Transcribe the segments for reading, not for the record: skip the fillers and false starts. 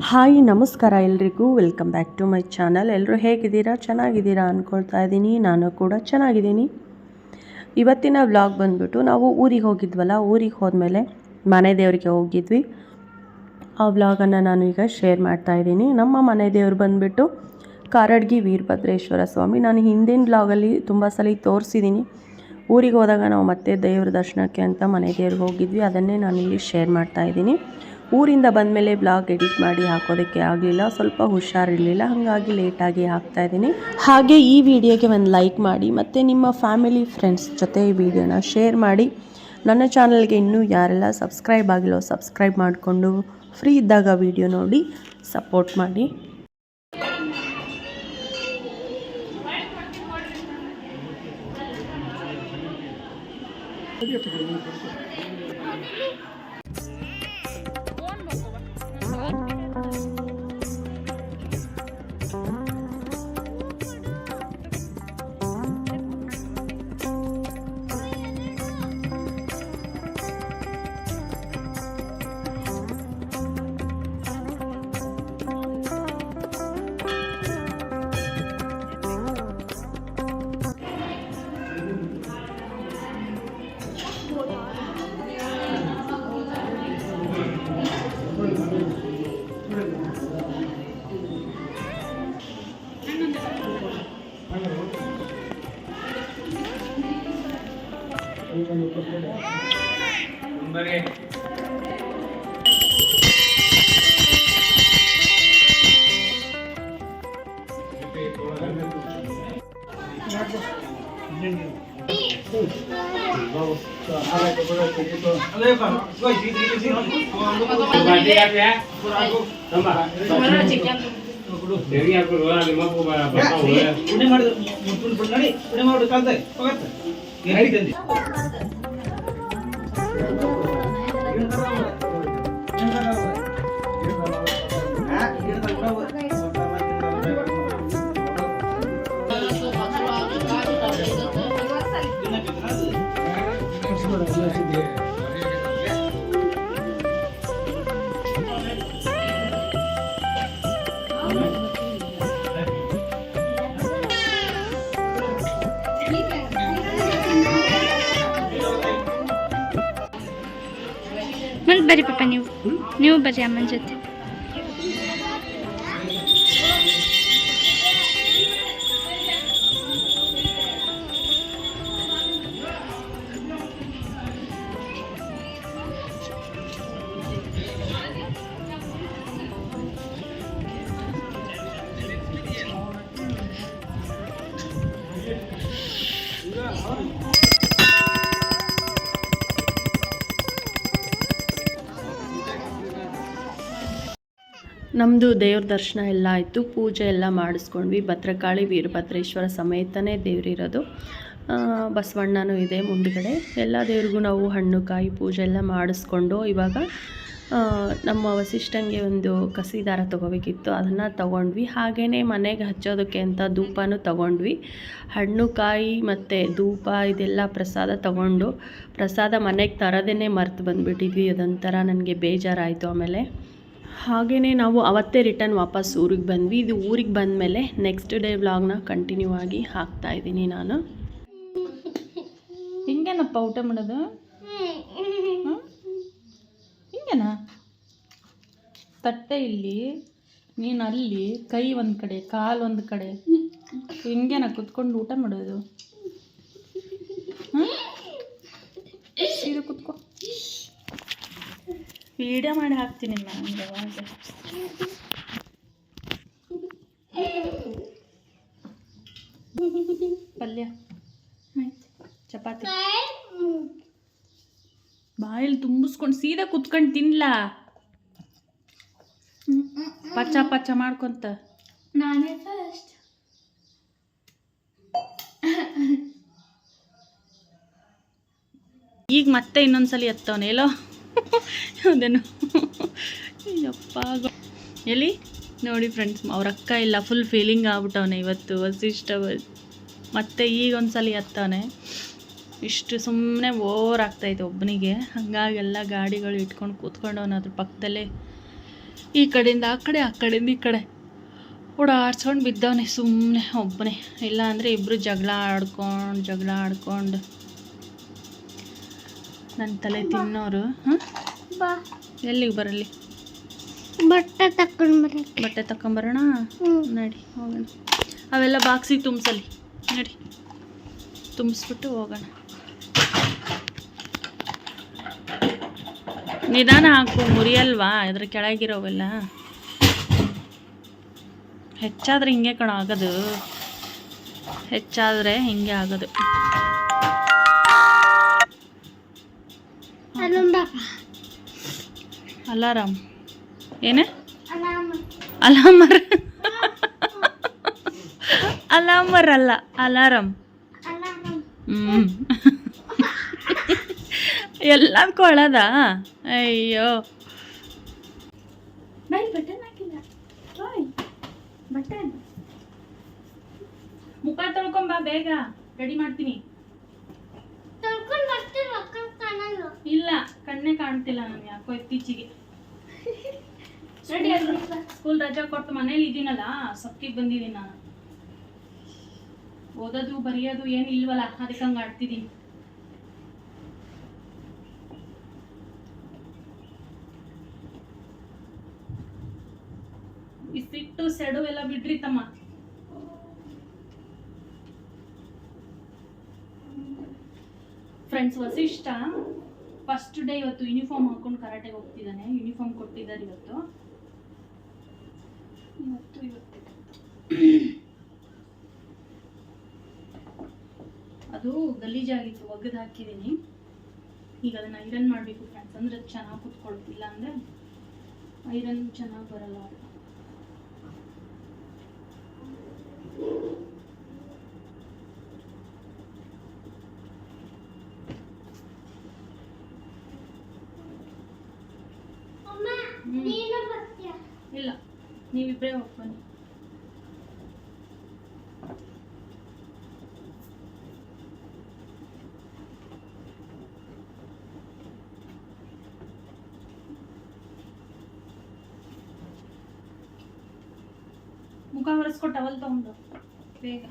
Hi ನಮಸ್ಕಾರ ಎಲ್ರಿಗೂ welcome back to my channel. ಎಲ್ಲರೂ ಹೇಗಿದ್ದೀರಾ? ಚೆನ್ನಾಗಿದ್ದೀರಾ ಅಂದ್ಕೊಳ್ತಾ ಇದ್ದೀನಿ. ನಾನು ಕೂಡ ಚೆನ್ನಾಗಿದ್ದೀನಿ. ಇವತ್ತಿನ ವ್ಲಾಗ್ ಬಂದ್ಬಿಟ್ಟು ನಾವು ಊರಿಗೆ ಹೋಗಿದ್ವಲ್ಲ, ಊರಿಗೆ ಹೋದ್ಮೇಲೆ ಮನೆ ದೇವರಿಗೆ ಹೋಗಿದ್ವಿ. ಆ ವ್ಲಾಗನ್ನು ನಾನು ಈಗ ಶೇರ್ ಮಾಡ್ತಾ ಇದ್ದೀನಿ. ನಮ್ಮ ಮನೆ ದೇವರು ಬಂದುಬಿಟ್ಟು ಕಾರಡ್ಗಿ ವೀರಭದ್ರೇಶ್ವರ ಸ್ವಾಮಿ. ನಾನು ಹಿಂದಿನ ವ್ಲಾಗಲ್ಲಿ ತುಂಬ ಸಲ ತೋರಿಸಿದ್ದೀನಿ. ಊರಿಗೆ ಹೋದಾಗ ನಾವು ಮತ್ತೆ ದೇವ್ರ ದರ್ಶನಕ್ಕೆ ಅಂತ ಮನೆ ದೇವ್ರಿಗೆ ಹೋಗಿದ್ವಿ. ಅದನ್ನೇ ನಾನಿಲ್ಲಿ ಶೇರ್ ಮಾಡ್ತಾ ಇದ್ದೀನಿ. ಊರಿಂದ ಬಂದಮೇಲೆ ಬ್ಲಾಗ್ ಎಡಿಟ್ ಮಾಡಿ ಹಾಕೋದಕ್ಕೆ ಆಗಲಿಲ್ಲ, ಸ್ವಲ್ಪ ಹುಷಾರಿರಲಿಲ್ಲ, ಹಾಗಾಗಿ ಲೇಟಾಗಿ ಹಾಕ್ತಾಯಿದ್ದೀನಿ. ಹಾಗೆ ಈ ವಿಡಿಯೋಗೆ ಒಂದು ಲೈಕ್ ಮಾಡಿ ಮತ್ತು ನಿಮ್ಮ ಫ್ಯಾಮಿಲಿ ಫ್ರೆಂಡ್ಸ್ ಜೊತೆ ಈ ವಿಡಿಯೋನ ಶೇರ್ ಮಾಡಿ. ನನ್ನ ಚಾನಲ್ಗೆ ಇನ್ನೂ ಯಾರೆಲ್ಲ ಸಬ್ಸ್ಕ್ರೈಬ್ ಆಗಿಲ್ಲೋ ಸಬ್ಸ್ಕ್ರೈಬ್ ಮಾಡಿಕೊಂಡು ಫ್ರೀ ಇದ್ದಾಗ ವಿಡಿಯೋ ನೋಡಿ ಸಪೋರ್ಟ್ ಮಾಡಿ. ಬರ್ರಿ ಪಾಪ, ನೀವು ಬರ್ರಿ ಅಮ್ಮನ ಜೊತೆ. ನಮ್ಮದು ದೇವ್ರ ದರ್ಶನ ಎಲ್ಲ ಆಯಿತು, ಪೂಜೆ ಎಲ್ಲ ಮಾಡಿಸ್ಕೊಂಡ್ವಿ. ಭದ್ರಕಾಳಿ ವೀರಭದ್ರೇಶ್ವರ ಸಮೇತನೇ ದೇವರಿರೋದು. ಬಸವಣ್ಣನೂ ಇದೆ ಮುಂದುಗಡೆ. ಎಲ್ಲ ದೇವ್ರಿಗೂ ನಾವು ಹಣ್ಣು ಕಾಯಿ ಪೂಜೆ ಎಲ್ಲ ಮಾಡಿಸ್ಕೊಂಡು ಇವಾಗ ನಮ್ಮ ವಸಿಷ್ಠಂಗೆ ಒಂದು ಕಸಿ ದಾರ ತೊಗೋಬೇಕಿತ್ತು, ಅದನ್ನು ತೊಗೊಂಡ್ವಿ. ಹಾಗೆಯೇ ಮನೆಗೆ ಹಚ್ಚೋದಕ್ಕೆ ಅಂತ ಧೂಪನೂ ತೊಗೊಂಡ್ವಿ. ಹಣ್ಣು ಕಾಯಿ ಮತ್ತು ಧೂಪ ಇದೆಲ್ಲ ಪ್ರಸಾದ ತೊಗೊಂಡು ಪ್ರಸಾದ ಮನೆಗೆ ತರೋದೇ ಮರ್ತು ಬಂದುಬಿಟ್ಟಿದ್ವಿ. ಅದೊಂಥರ ನನಗೆ ಬೇಜಾರಾಯಿತು. ಆಮೇಲೆ ಹಾಗೆಯೇ ನಾವು ಅವತ್ತೇ ರಿಟರ್ನ್ ವಾಪಸ್ ಊರಿಗೆ ಬಂದ್ವಿ. ಇದು ಊರಿಗೆ ಬಂದಮೇಲೆ ನೆಕ್ಸ್ಟ್ ಡೇ ವ್ಲಾಗ್ನ ಕಂಟಿನ್ಯೂ ಆಗಿ ಹಾಕ್ತಾಯಿದ್ದೀನಿ ನಾನು. ಹಿಂಗೇನಪ್ಪ ಊಟ ಮಾಡೋದು? ಹಿಂಗೇನಾ? ತಟ್ಟೆ ಇಲ್ಲಿ, ನೀನು ಅಲ್ಲಿ, ಕೈ ಒಂದು ಕಡೆ ಕಾಲು ಒಂದು ಕಡೆ, ಹಿಂಗೇನ ಕುತ್ಕೊಂಡು ಊಟ ಮಾಡೋದು? ಸೀದಾ ಕುತ್ಕೋ, ವಿಡಿಯೋ ಮಾಡಿ ಹಾಕ್ತೀನಿ ನಾನು ಯಾವಾಗ. ಪಲ್ಯ ಆಯ್ತು, ಚಪಾತಿ ಬಾಯಲ್ಲಿ ತುಂಬಿಸ್ಕೊಂಡು ಸೀದಾ ಕುತ್ಕೊಂಡು ತಿನ್ಲಾ? ಪಚ್ಚ ಪಚ್ಚ ಮಾಡ್ಕೊಂತ ನಾನೇ ಫಸ್ಟ್. ಈಗ ಮತ್ತೆ ಇನ್ನೊಂದ್ಸಲಿ ಎತ್ತವನೆ ಎಲ್ಲೋ ಅದೇನು ಯಪ್ಪ ಎಲ್ಲಿ ನೋಡಿ ಫ್ರೆಂಡ್ಸ್, ಅವ್ರ ಅಕ್ಕ ಇಲ್ಲ, ಫುಲ್ ಫೀಲಿಂಗ್ ಆಗ್ಬಿಟ್ಟವನೆ ಇವತ್ತು ವಸಿಷ್ಠ. ಮತ್ತೆ ಈಗ ಒಂದ್ಸಲಿ ಎತ್ತವನೆ. ಇಷ್ಟು ಸುಮ್ಮನೆ ಓವರ್ ಆಗ್ತಾಯಿತ್ತು ಒಬ್ಬನಿಗೆ. ಹಾಗಾಗಿ ಎಲ್ಲ ಗಾಡಿಗಳು ಇಟ್ಕೊಂಡು ಕೂತ್ಕೊಂಡವನು ಅದ್ರ ಪಕ್ಕದಲ್ಲೇ ಈ ಕಡೆಯಿಂದ ಆ ಕಡೆಯಿಂದ ಈ ಕಡೆ ಓಡಾಡ್ಸ್ಕೊಂಡು ಬಿದ್ದವನೆ ಸುಮ್ಮನೆ ಒಬ್ಬನೇ. ಇಲ್ಲ ಅಂದರೆ ಇಬ್ಬರು ಜಗಳ ಆಡ್ಕೊಂಡು ನನ್ನ ತಲೆ ತಿನ್ನೋರು. ಹಾಂ, ಎಲ್ಲಿಗೆ ಬರಲಿ? ಬಟ್ಟೆ ತಗೊಂಬರೋಣ. ನಡಿ ಹೋಗೋಣ. ಅವೆಲ್ಲ ಬಾಕ್ಸಿಗೆ ತುಂಬಿಸಲಿ. ನಡಿ ತುಂಬಿಸ್ಬಿಟ್ಟು ಹೋಗೋಣ. ನಿಧಾನ ಹಾಕು, ಮುರಿಯಲ್ವಾ ಅದ್ರ ಕೆಳಗಿರೋವೆಲ್ಲ. ಹೆಚ್ಚಾದರೆ ಹಿಂಗೆ ಕಣ ಆಗೋದು, ಹೆಚ್ಚಾದರೆ ಹಿಂಗೆ ಆಗೋದು. ಅಲಾರಾಮ್ ಏನೇ? ಅಲಾಮರ್ ಅಲ್ಲ, ಅಲಾರಾಮ್. ಎಲ್ಲದಕ್ಕೂ ಅಳದ. ಅಯ್ಯೋ, ಬಟನ್ ಹಾಕಿಲ್ಲ. ಬಟನ್ ಮುಖ ತೊಳ್ಕೊಂಬ, ಬೇಗ ರೆಡಿ ಮಾಡ್ತೀನಿ. ಇಲ್ಲ, ಕಣ್ಣೇ ಕಾಣ್ತಿಲ್ಲ ನನಗೆ ಯಾಕೋ ಇತ್ತೀಚೆಗೆ. ರೆಡಿ ಆದ್ರು. ಸ್ಕೂಲ್ ರಜಾ ಕೊಟ್ಟು ಮನೇಲಿ ಇದ್ದೀನಲ್ಲ, ಸೊಕ್ಕಿಗೆ ಬಂದಿದ್ದೀನಿ ನಾನು. ಓದೋದು ಬರೆಯೋದು ಏನು ಇಲ್ವಲ್ಲ, ಅದಕ್ಕೆ ಹಂಗೆ ಆಡ್ತಿದ್ದೀನಿ. ಈ ಸಿಟ್ಟು ಸೆಡು ಎಲ್ಲ ಬಿಡ್ರಿ ತಮ್ಮ. ಫ್ರೆಂಡ್ಸ್, ವಸಿಷ್ಠ ಫಸ್ಟ್ ಡೇ ಇವತ್ತು ಯೂನಿಫಾರ್ಮ್ ಹಾಕೊಂಡು ಕರಾಟೆಗೆ ಹೋಗ್ತಿದ್ದಾನೆ. ಯೂನಿಫಾರ್ಮ್ ಕೊಟ್ಟಿದ್ದಾರೆ ಇವತ್ತು. ಅದು ಗಲೀಜಾಗಿತ್ತು, ಒಗೆದು ಹಾಕಿದ್ದೀನಿ. ಈಗ ಅದನ್ನು ಐರನ್ ಮಾಡಬೇಕು ಫ್ರೆಂಡ್ಸ್, ಅಂದರೆ ಚೆನ್ನಾಗಿ ಕುತ್ಕೊಳ್ತಿಲ್ಲ, ಅಂದರೆ ಐರನ್ ಚೆನ್ನಾಗಿ ಬರಲ್ಲ. ಇಲ್ಲ, ನೀವಿಬ್ಬರೇ ಹೋಗ್ಬನ್ನಿ. ಮುಖ ಒರೆಸ್ಕೊ, ಟವಲ್ ತಗೊಂಡು ಬೇಗ.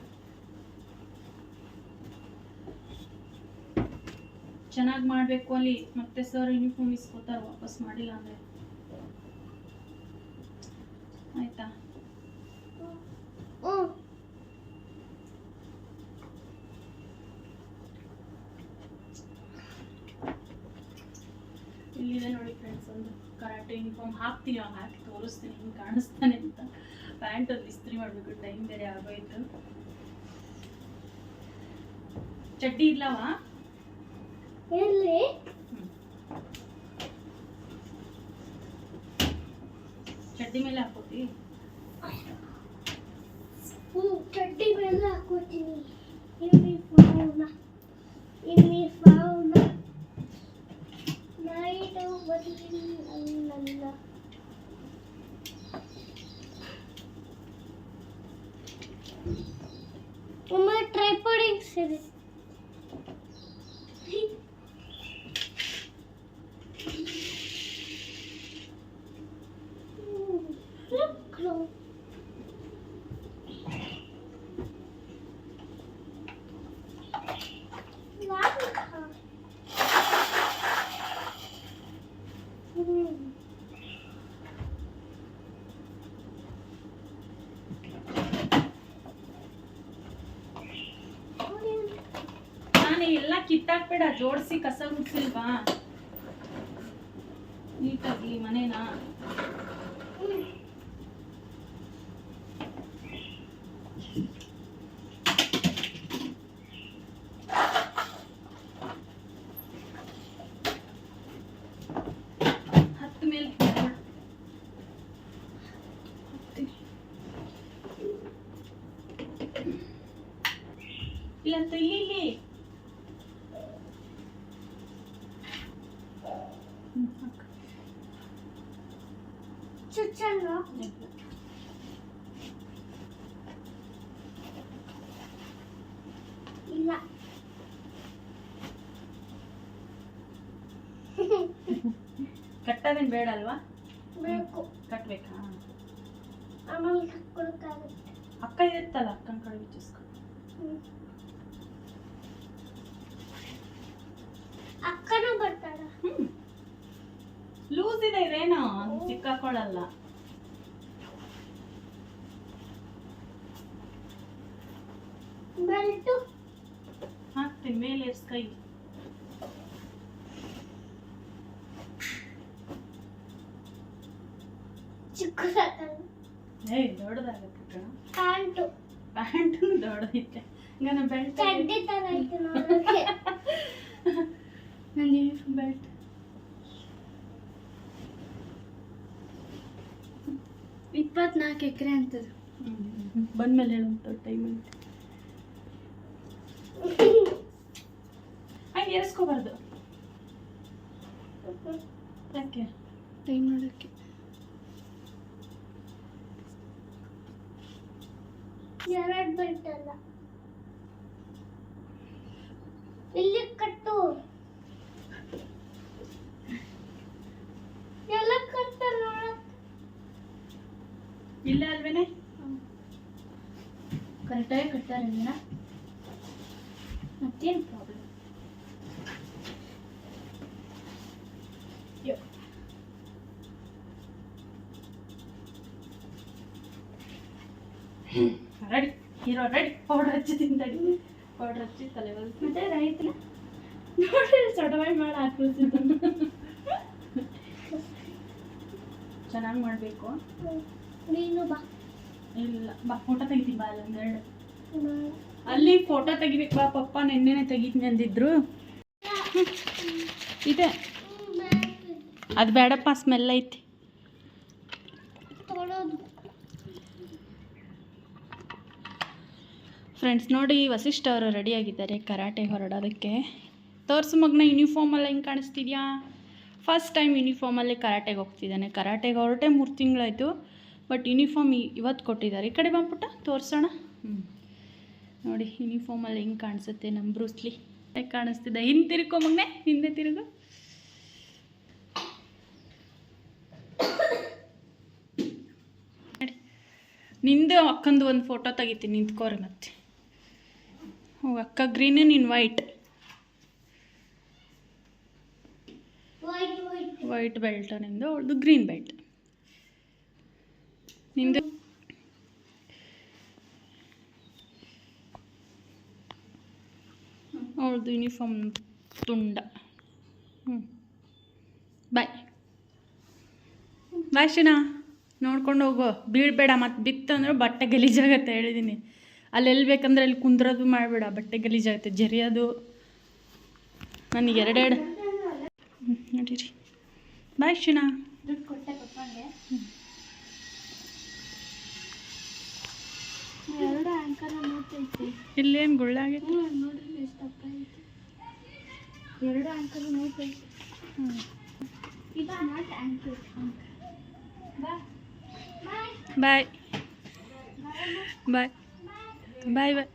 ಚೆನ್ನಾಗಿ ಮಾಡಬೇಕು ಅಲ್ಲಿ, ಮತ್ತೆ ಸರ್ ಯೂನಿಫಾರ್ಮ್ ಇಸ್ಕೊತಾರೆ ವಾಪಸ್ ಮಾಡಿಲ್ಲ ಅಂದರೆ. ಆಯ್ತಾ? ಇಲ್ಲಿದೆ ನೋಡಿ ಫ್ರೆಂಡ್ಸ್, ಒಂದು ಕರಾಟೆ ಯೂನಿಫಾರ್ಮ್ ಹಾಕ್ತೀನಿ, ಹಾಕಿ ತೋರಿಸ್ತೀನಿ ಹಿಂಗೆ ಕಾಣಿಸ್ತಾನೆ ಅಂತ. ಪ್ಯಾಂಟ್ ಒಂದು ಇಸ್ತ್ರಿ ಮಾಡಬೇಕು, ಟೈಮ್ ಬೇರೆ ಆಗೋಯ್ತು. ಚಡ್ಡಿ ಇಲ್ಲವಾ? ಚಡ್ಡಿ ಮೇಲೆ ಹಾಕೋತಿ? ಚಡ್ಡಿ ಮೇಲೆ ಹಾಕೋತೀನಿ. ಟ್ರೈಪಾಡಿಗೆ ಸರಿ. ಎಲ್ಲ ಕಿತ್ತಾಕ್ಬೇಡ, ಜೋಡಿಸಿ ಕಸ ಗುಡ್ಸಿಲ್ವಾ ನೀಟಾಗಿ ಮನೇನ. ಹತ್ತು ಮೇಲೆ ಇಲ್ಲ ಇಲ್ಲಿ ಚುಚ್ಚಲ್ವಾ? ಇಲ್ಲ. ಕಟ್ಟೋದೇನು ಬೇಡ ಅಲ್ವಾ? ಬೇಕು. ಕಟ್ಬೇಕಾ? ಆಮೇಲೆ ಹಾಕೊಳಕ್ಕಾಗುತ್ತೆ. ಅಕ್ಕ ಇರುತ್ತಲ್ಲ, ಅಕ್ಕನ ಕಡೆ ಬಿಚ್ಚಿಸ್ಕೊ. ಅಕ್ಕನೂ ಬರ್ತಾಳ. ಲೂಸ್ ಇದೆ ಇದೇನೋ, ಸಿಕ್ಕಾಕೊಳ್ಳಲ್ಲ. ಬೆಲ್ಟು ಹಾಕ್ತೀನಿ ಮೇಲೆ ಎರ್ಸ್ ಕೈ. ಚಿಕ್ಕದಾಗಲ್ಲ. ದೊಡ್ಡದಾಗತ್ತೆ ಕಣ. ಪ್ಯಾಂಟು ಪ್ಯಾಂಟು ದೊಡ್ಡದೈತೆ. ಈಗ ನಾನು ಬೆಲ್ಟ್ ಚಡ್ಡಿ ತರ ಐತೆ ನೋಡೋಕೆ. ನನಗೆ ಬೆಲ್ಟ್. ಇಪ್ಪತ್ನಾಲ್ಕು ಎಕರೆ ಅಂತದ್ದು. ಬಂದ್ಮೇಲೆ ಹೇಳುವಂತ ಟೈಮಲ್ಲಿ ಹಂಗೆ ಏರಿಸ್ಕೋಬಾರ್ದು. ಯಾಕೆ? ಟೈಮ್ ನೋಡೋಕ್ಕೆ. ಎರಡು ಬೆಲ್ಟ್ ಅಲ್ಲ, ಇಲ್ಲಿ ಕಟ್ಟು. ಎಲ್ಲ ಕಟ್ಟಾರ ನೋಡಕ್. ಇಲ್ಲ ಅಲ್ವೇನೆ? ಕರೆಕ್ಟಾಗಿ ಕಟ್ಟಾರಲ್ಲ, ಮತ್ತೇನು problem? Ready hero ready. Powder ಹಚ್ಚಿ ತಿಂತಾಡಿ. ಪೌಡರ್ ಹಚ್ಚಿ ತಲೆ ಬಲ್ಸಿ. ಮತ್ತೆ ರೈತನ ನೋಡಿ ಸೊಡವಾಯಿ ಮಾಡಿ ಹಾಕ್ಬಿಡ್ತಿದ್ದ. ಚೆನ್ನಾಗಿ ಮಾಡಬೇಕು. ನೀನು ಬಾ. ಇಲ್ಲ ಬಾ, ಫೋಟೋ ತೆಗಿತೀನಿ ಬಾ. ಅಲ್ಲೊಂದೆರಡು ಅಲ್ಲಿ ಫೋಟೋ ತೆಗಿಬೇಕು ಬಾ. ಪಪ್ಪ ನೆನ್ನೆನೆ ತೆಗಿತೀನಿ ಅಂದಿದ್ರು. ಇದೆ ಅದು ಬೇಡಪ್ಪ, ಸ್ಮೆಲ್ ಐತಿ. ತೊಳೋದು. ಫ್ರೆಂಡ್ಸ್ ನೋಡಿ, ವಸಿಷ್ಠ ಅವರು ರೆಡಿಯಾಗಿದ್ದಾರೆ ಕರಾಟೆ ಹೊರಡೋದಕ್ಕೆ. ತೋರ್ಸು ಮಗನ, ಯೂನಿಫಾರ್ಮಲ್ಲಿ ಹೆಂಗೆ ಕಾಣಿಸ್ತಿದ್ಯಾ? ಫಸ್ಟ್ ಟೈಮ್ ಯೂನಿಫಾರ್ಮಲ್ಲಿ ಕರಾಟೆಗೆ ಹೋಗ್ತಿದ್ದಾನೆ. ಕರಾಟೆಗೆ ಹೊರಟೆ 3 ತಿಂಗಳಾಯಿತು, ಬಟ್ ಯೂನಿಫಾರ್ಮ್ ಇವತ್ತು ಕೊಟ್ಟಿದ್ದಾರೆ. ಈ ಕಡೆ ಬಂದ್ಬಿಟ್ಟ ತೋರಿಸೋಣ. ನೋಡಿ ಯೂನಿಫಾರ್ಮಲ್ಲಿ ಹೆಂಗೆ ಕಾಣಿಸುತ್ತೆ ನಮ್ಮ ಬ್ರೂಸ್ಲಿ. ಹೇಗೆ ಕಾಣಿಸ್ತಿದ್ದ? ಹಿಂದೆ ತಿರ್ಕೊ ಮಗನೆ, ಹಿಂದೆ ತಿರುಗು. ನಿಂದು ಅಕ್ಕಂದು ಒಂದು ಫೋಟೋ ತೆಗಿತೀನಿ, ನಿಂತ್ಕೋರಿ ಮತ್ತೆ. ಹೋಗಿ ಅಕ್ಕ ಗ್ರೀನು, ನೀನು ವೈಟ್. ವೈಟ್ ಬೆಲ್ಟ್ ನಿಂದು, ಅವಳದು ಗ್ರೀನ್ ಬೆಲ್ಟ್. ನಿಂದು ಅವಳದು ಯೂನಿಫಾರ್ಮ್ ತುಂಡ. ಬಾಯ್ ಬಾಯ್ ಶಿನಾ, ನೋಡ್ಕೊಂಡು ಹೋಗು, ಬೀಳಬೇಡ. ಮತ್ತು ಬಿತ್ತಂದ್ರೆ ಬಟ್ಟೆ ಗಲೀಜಾಗತ್ತೆ ಹೇಳಿದ್ದೀನಿ. ಅಲ್ಲಿ ಎಲ್ಲಿ ಬೇಕಂದ್ರೆ ಅಲ್ಲಿ ಕುಂದ್ರೋದು ಮಾಡಬೇಡ, ಬಟ್ಟೆ ಗಲೀಜಾಗುತ್ತೆ, ಜರಿಯೋದು. ನನಗೆ ಎರಡೆರಡು ನೋಡಿರಿ. ಬಾಯ್ ಶಿನಾ. ದುಡ್ಡು ಕೊಟ್ಟೆ ಪಪ್ಪಂಗೆ. ಎರಡು ಆ್ಯಂಕರ್ ನೋಡ್ತೈತಿ. ಇಲ್ಲೇನು ಗುಳ್ಳಾಗೈತಿ? ನೋಡ್ರಿ ಎಷ್ಟು ದಪ್ಪ ಐತಿ. ಎರಡು ಆ್ಯಂಕರ್ ನೋಡ್ತೈತಿ. ಇದು not anchor. Bye bye bye bye bye.